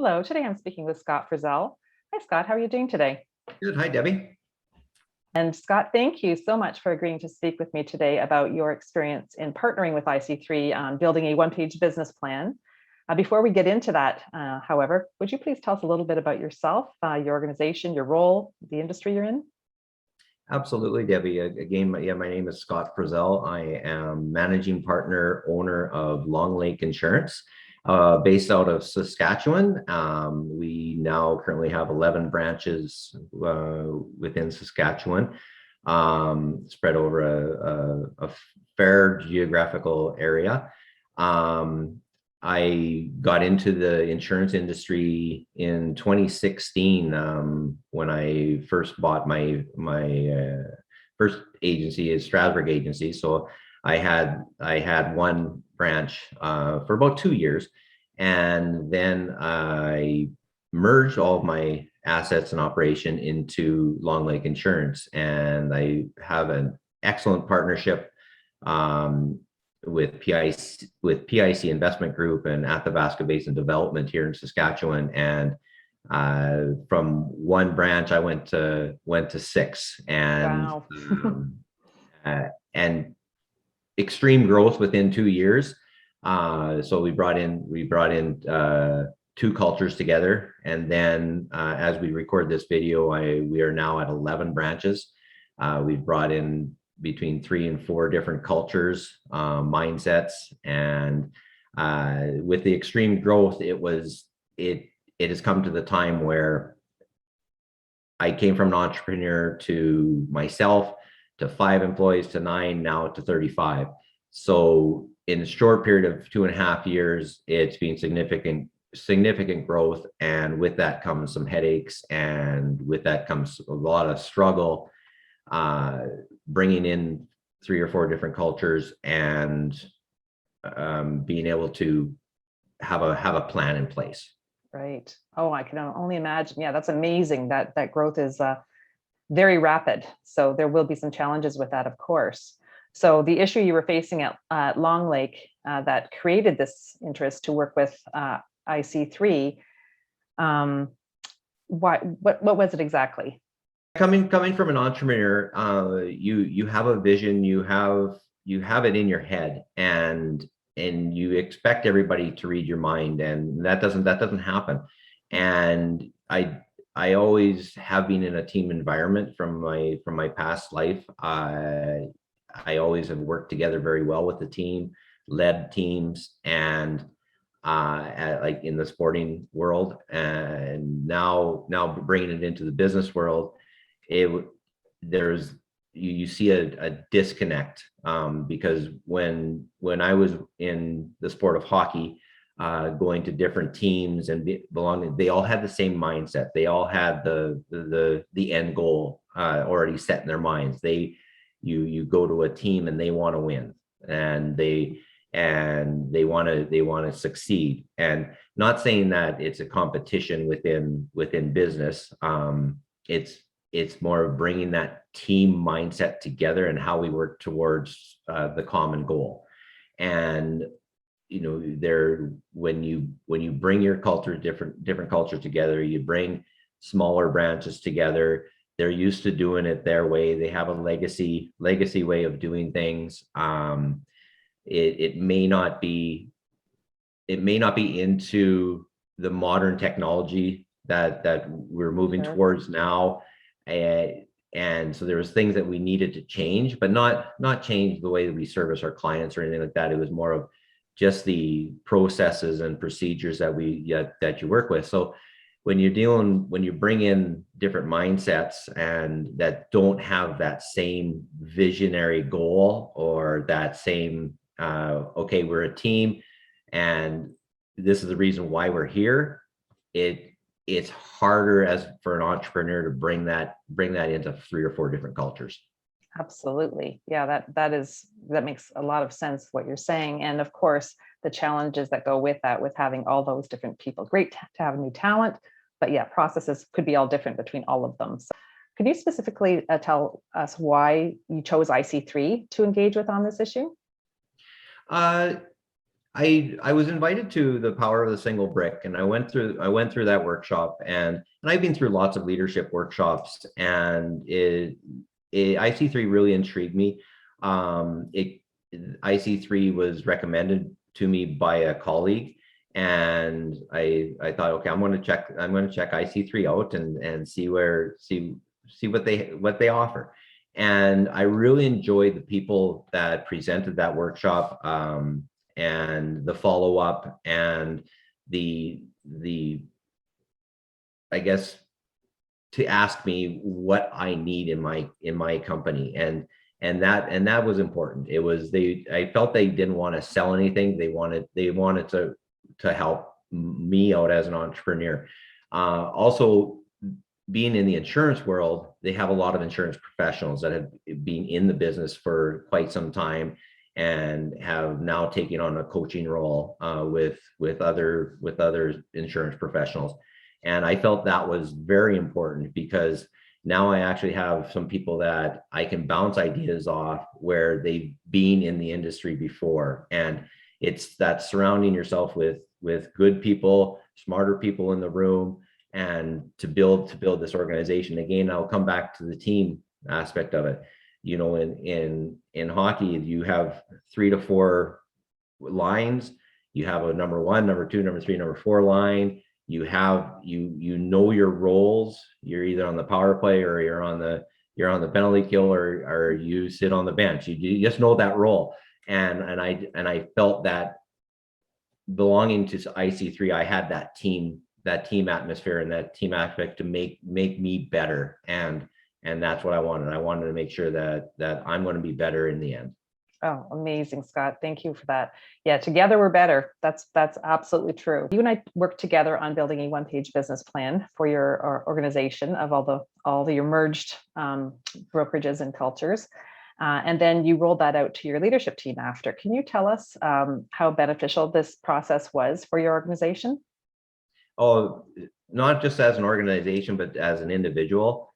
Hello, today I'm speaking with Scott Frizzell. Hi, Scott. How are you doing today? Good. Hi, Debbie. And Scott, thank you so much for agreeing to speak with me today about your experience in partnering with iC3 on building a one-page business plan. Before we get into that, however, would you please tell us a little bit about yourself, your organization, your role, the industry you're in? Absolutely, Debbie. Again, my name is Scott Frizzell. I am managing partner, owner of Long Lake Insurance, based out of Saskatchewan. We now currently have 11 branches within Saskatchewan, spread over a fair geographical area. I got into the insurance industry in 2016 when I first bought my first agency is Strasbourg agency. So I had one branch for about 2 years, and then I merged all of my assets and operation into Long Lake Insurance, and I have an excellent partnership with PIC Investment Group and Athabasca Basin Development here in Saskatchewan. And from one branch, I went to six, and Wow. And extreme growth within 2 years. So we brought in two cultures together, and then as we record this video, we are now at 11 branches. We've brought in between 3 and 4 different cultures, mindsets, and with the extreme growth, it has come to the time where I came from an entrepreneur to myself, to 5 employees, to 9, now to 35. So in a short period of 2.5 years, it's been significant growth, and with that comes some headaches, and with that comes a lot of struggle, bringing in 3 or 4 different cultures, and being able to have a plan in place. Right. Oh, I can only imagine. Yeah, that's amazing. That growth is very rapid. So there will be some challenges with that, of course. So the issue you were facing at Long Lake that created this interest to work with iC3, what was it exactly? Coming from an entrepreneur, you have a vision, you have it in your head, and you expect everybody to read your mind, and that doesn't happen. And I always have been in a team environment from my past life. I always have worked together very well with the team, led teams, and like in the sporting world, and now bringing it into the business world, you see a disconnect, because when I was in the sport of hockey, going to different teams and belonging, they all had the same mindset. They all had the end goal already set in their minds. You go to a team and they want to win, and they want to succeed. And not saying that it's a competition within business. It's more of bringing that team mindset together and how we work towards the common goal. And when you bring your culture, different cultures together, you bring smaller branches together. They're used to doing it their way. They have a legacy way of doing things. It may not be into the modern technology that we're moving towards now. And so there was things that we needed to change, but not change the way that we service our clients or anything like that. It was more of just the processes and procedures that you work with. So when you bring in different mindsets and that don't have that same visionary goal, or that same okay, we're a team and this is the reason why we're here, it's harder for an entrepreneur to bring that into 3 or 4 different cultures. Absolutely. Yeah, that makes a lot of sense what you're saying. And of course, the challenges that go with that, with having all those different people. Great to have new talent, but yeah, processes could be all different between all of them. So could you specifically tell us why you chose iC3 to engage with on this issue? I was invited to the Power of the Single Brick, and I went through that workshop, and I've been through lots of leadership workshops, and iC3 really intrigued me. It iC3 was recommended to me by a colleague, and I thought, okay, I'm going to check iC3 out and see what they offer. And I really enjoyed the people that presented that workshop, and the follow-up, and the I guess, to ask me what I need in my company, and that was important. It was I felt they didn't want to sell anything. They wanted to help me out as an entrepreneur. Also, being in the insurance world, they have a lot of insurance professionals that have been in the business for quite some time and have now taken on a coaching role with other insurance professionals. And I felt that was very important, because now I actually have some people that I can bounce ideas off where they've been in the industry before. And it's that surrounding yourself with good people, smarter people in the room, and to build this organization. Again, I'll come back to the team aspect of it. You know, in hockey, you have 3 to 4 lines. You have a number 1, number 2, number 3, number 4 line. You have you know your roles. You're either on the power play, or you're on the penalty kill, or you sit on the bench. You just know that role. And I felt that belonging to iC3, I had that team atmosphere and that team aspect to make me better. And that's what I wanted. I wanted to make sure that I'm going to be better in the end. Oh, amazing, Scott. Thank you for that. Yeah, together we're better. That's absolutely true. You and I worked together on building a one-page business plan for your organization of all the merged brokerages and cultures. And then you rolled that out to your leadership team after. Can you tell us how beneficial this process was for your organization? Oh, not just as an organization, but as an individual.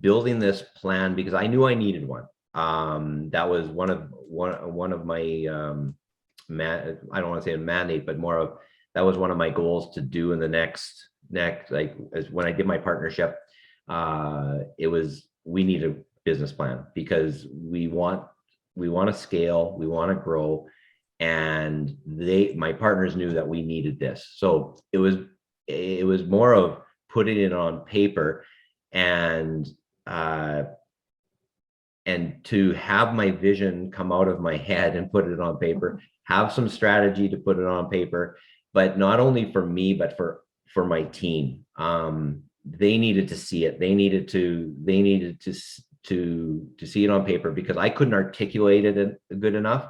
Building this plan, because I knew I needed one. That was one of my I don't want to say a mandate, but more of, that was one of my goals to do in the next like, as when I did my partnership. It was, we need a business plan, because we want to scale, we want to grow, and my partners knew that we needed this. So it was more of putting it on paper, and to have my vision come out of my head and put it on paper, have some strategy to put it on paper, but not only for me, but for my team. They needed to see it. They needed to see it on paper, because I couldn't articulate it good enough.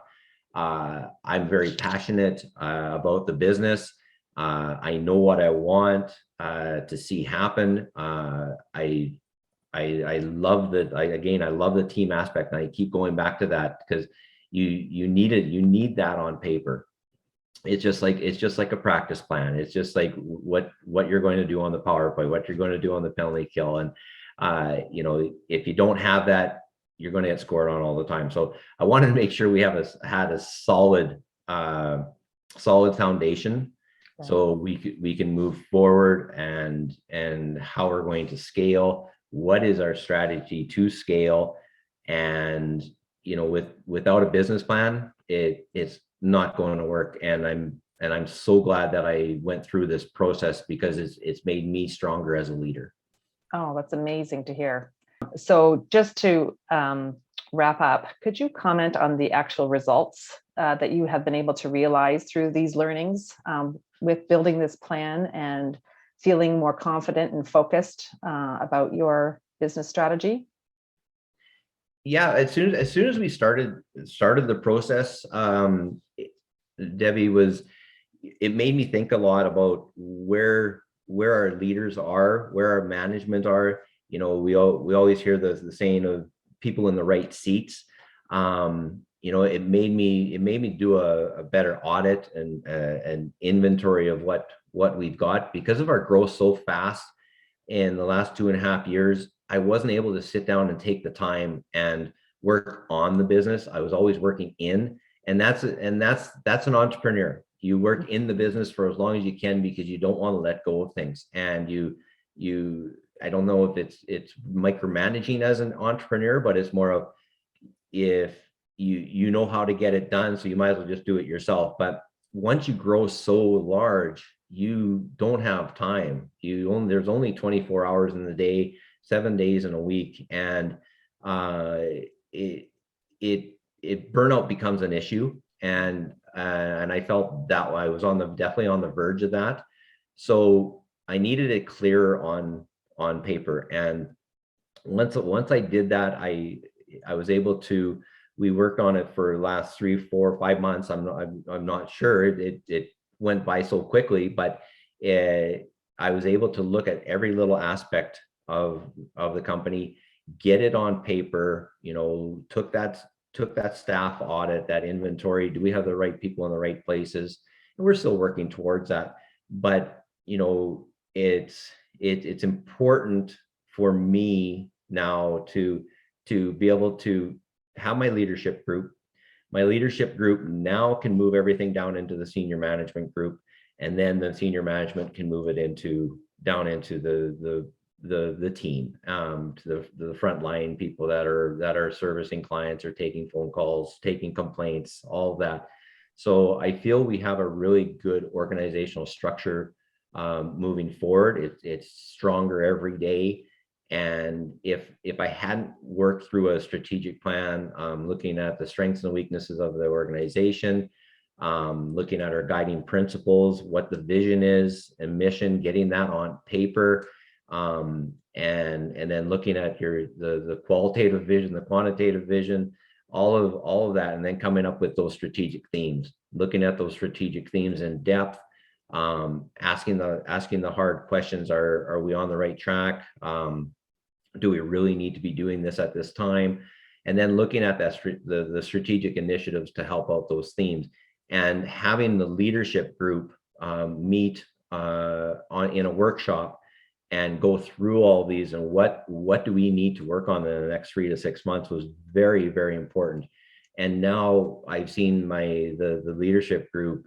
I'm very passionate about the business. I know what I want to see happen. I love that. I love the team aspect, and I keep going back to that, because you need that on paper. It's just like a practice plan. It's just like what you're going to do on the power play, what you're going to do on the penalty kill. And if you don't have that, you're going to get scored on all the time. So I wanted to make sure we had a solid foundation, so we can move forward, and how we're going to scale. What is our strategy to scale? And without a business plan, it's not going to work. And I'm so glad that I went through this process, because it's made me stronger as a leader. Oh, that's amazing to hear. So just to wrap up, could you comment on the actual results that you have been able to realize through these learnings with building this plan and feeling more confident and focused about your business strategy? Yeah, as soon as we started the process, Debbie, it made me think a lot about where our leaders are, where our management are. We always hear the saying of people in the right seats. It made me do a better audit and an inventory of what we've got, because of our growth so fast in the last 2.5 years. I wasn't able to sit down and take the time and work on the business. I was always working in, And that's an entrepreneur. You work in the business for as long as you can because you don't want to let go of things. And I don't know if it's micromanaging as an entrepreneur, but it's more of, if you know how to get it done, so you might as well just do it yourself. But once you grow so large, you don't have time. There's only 24 hours in the day, 7 days in a week, and it burnout becomes an issue. And I felt that I was definitely on the verge of that. So I needed it clear on paper. And once I did that, I was able to. We worked on it for the last 3, 4, 5 months. I'm not sure. It went by so quickly, but I was able to look at every little aspect of the company, get it on paper. Took that staff audit, that inventory. Do we have the right people in the right places? And we're still working towards that. But it's important for me now to be able to have my leadership group. My leadership group now can move everything down into the senior management group, and then the senior management can move it down into the team, to the front line people that are servicing clients or taking phone calls, taking complaints, all of that. So I feel we have a really good organizational structure moving forward. It's stronger every day. And if I hadn't worked through a strategic plan, looking at the strengths and weaknesses of the organization, looking at our guiding principles, what the vision is and mission, getting that on paper, and then looking at the qualitative vision, the quantitative vision, all of that, and then coming up with those strategic themes, looking at those strategic themes in depth, asking the hard questions. Are we on the right track? Do we really need to be doing this at this time? And then looking at the strategic initiatives to help out those themes, and having the leadership group meet in a workshop and go through all these, and what do we need to work on in the next 3 to 6 months was very, very important. And now I've seen the leadership group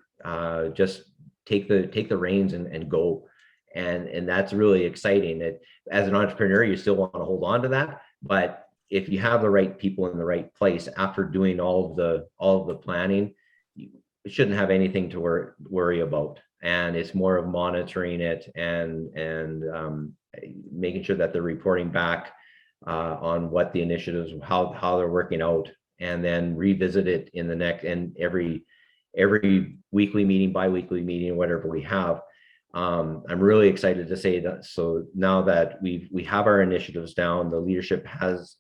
just take the reins and go. And that's really exciting. That as an entrepreneur, you still want to hold on to that, but if you have the right people in the right place after doing all of the planning, you shouldn't have anything to worry about. And it's more of monitoring it and making sure that they're reporting back on what the initiatives, how they're working out, and then revisit it in the next, and every weekly meeting, bi-weekly meeting, whatever we have. I'm really excited to say that. So now that we have our initiatives down, the leadership has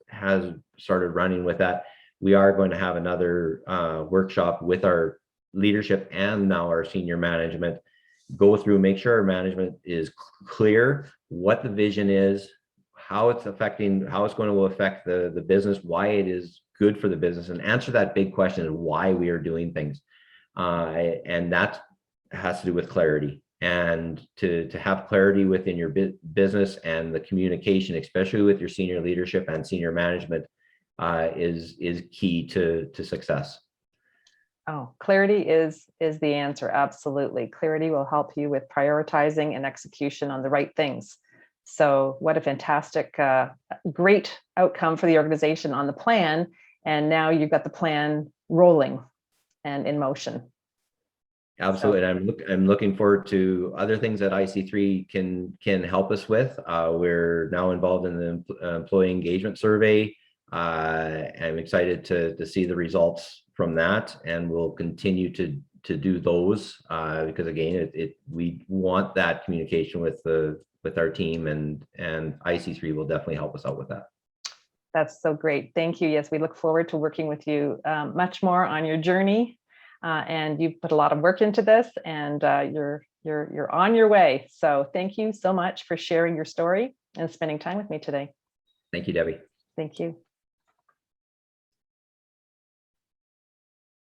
started running with that. We are going to have another workshop with our leadership and now our senior management, go through, make sure our management is clear what the vision is, how it's going to affect the business, why it is good for the business, and answer that big question of why we are doing things. And that has to do with clarity. And to have clarity within your business, and the communication, especially with your senior leadership and senior management, is key to success. Oh, clarity is the answer. Absolutely. Clarity will help you with prioritizing and execution on the right things. So what a fantastic, great outcome for the organization on the plan. And now you've got the plan rolling and in motion. Absolutely. And I'm looking forward to other things that iC3 can help us with. We're now involved in the employee engagement survey. I'm excited to see the results from that, and we'll continue to do those because again, we want that communication with our team, and iC3 will definitely help us out with that. That's so great. Thank you. Yes, we look forward to working with you much more on your journey. And you've put a lot of work into this, and you're on your way. So thank you so much for sharing your story and spending time with me today. Thank you, Debbie. Thank you.